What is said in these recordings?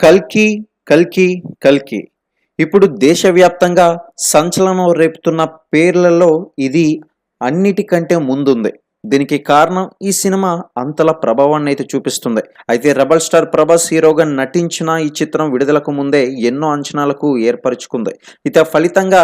కల్కి, కల్కి, కల్కి. ఇప్పుడు దేశవ్యాప్తంగా సంచలనం రేపుతున్న పేర్లలో ఇది అన్నిటికంటే ముందుంది. దీనికి కారణం ఈ సినిమా అంతలా ప్రభావాన్ని అయితే చూపిస్తుంది. అయితే రెబల్ స్టార్ ప్రభాస్ హీరోగా నటించిన ఈ చిత్రం విడుదలకు ముందే ఎన్నో అంచనాలకు ఏర్పరుచుకుంది. ఇక ఫలితంగా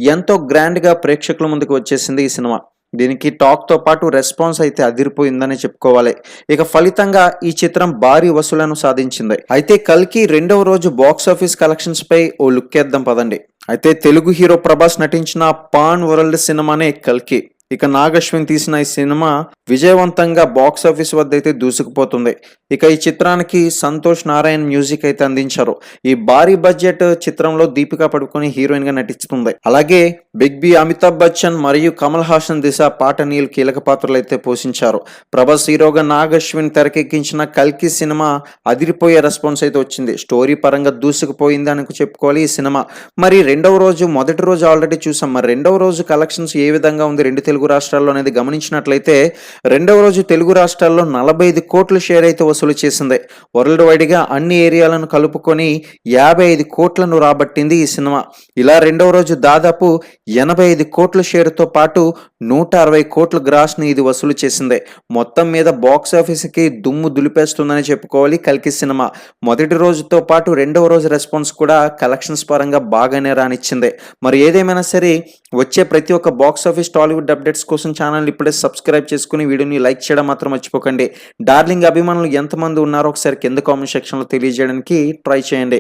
ఎంతో గ్రాండ్‌గా ప్రేక్షకుల ముందుకు వచ్చేసింది ఈ సినిమా. దీనికి టాక్‌తో పాటు రెస్పాన్స్ అయితే అదిరిపోయిందనే చెప్పుకోవాలి. ఇక ఫలితంగా ఈ చిత్రం భారీ వసూళ్లను సాధించింది. అయితే 'కల్కి' రెండవ రోజు బాక్సాఫీస్ కలెక్షన్స్ పై ఓ లుక్కేద్దాం పదండి. అయితే తెలుగు హీరో ప్రభాస్ నటించిన పాన్ వరల్డ్ సినిమానే 'కల్కి'. ఇక నాగ్ అశ్విన్ తీసిన ఈ సినిమా విజయవంతంగా బాక్సాఫీస్ వద్ద అయితే దూసుకుపోతుంది. ఇక ఈ చిత్రానికి సంతోష్ నారాయణ్ మ్యూజిక్ అయితే అందించారు. ఈ భారీ బడ్జెట్ చిత్రంలో దీపికా పడుకొని హీరోయిన్ గా నటిస్తుంది. అలాగే బిగ్ బి, అమితాబ్ బచ్చన్ మరియు కమల్ హాసన్, దిశ, పాటనీల్ కీలక పాత్రలు అయితే పోషించారు. ప్రభాస్ హీరోగా నాగ్ అశ్విన్ తెరకెక్కించిన 'కల్కి' సినిమా అదిరిపోయే రెస్పాన్స్ అయితే వచ్చింది. స్టోరీ పరంగా దూసుకుపోయింది అని చెప్పుకోవాలి ఈ సినిమా. మరి మొదటి రోజు ఆల్రెడీ చూసాం. మరి రెండవ రోజు కలెక్షన్స్ ఏ విధంగా ఉంది రెండు తెలుగు రాష్ట్రాల్లో అనేది గమనించినట్లయితే రెండవ రోజు తెలుగు రాష్ట్రాల్లో 45 కోట్ల షేర్ అయితే వసూలు చేసింది. వరల్డ్ వైడ్ గా అన్ని ఏరియాలను కలుపుకొని 55 కోట్లను రాబట్టింది ఈ సినిమా. ఇలా రెండవ రోజు దాదాపు 85 కోట్ల షేర్తో పాటు 160 కోట్ల గ్రాస్ ని ఇది వసూలు చేసింది. మొత్తం మీద బాక్స్ ఆఫీస్ కి దుమ్ము దులిపేస్తుందని చెప్పుకోవాలి 'కల్కి' సినిమా. మొదటి రోజుతో పాటు రెండవ రోజు రెస్పాన్స్ కూడా కలెక్షన్స్ పరంగా బాగానే రానిచ్చింది. మరి ఏదేమైనా సరే వచ్చే ప్రతి ఒక్క బాక్స్ ఆఫీస్ టాలీవుడ్ అప్డేట్స్ కోసం ఛానల్ ఇప్పుడే సబ్స్క్రైబ్ చేసుకుని వీడియోని లైక్ చేయడం మాత్రం మర్చిపోకండి. డార్లింగ్ అభిమానులు ఎంతమంది ఉన్నారో ఒకసారి కింద కామెంట్ సెక్షన్లో తెలియజేయడానికి ట్రై చేయండి.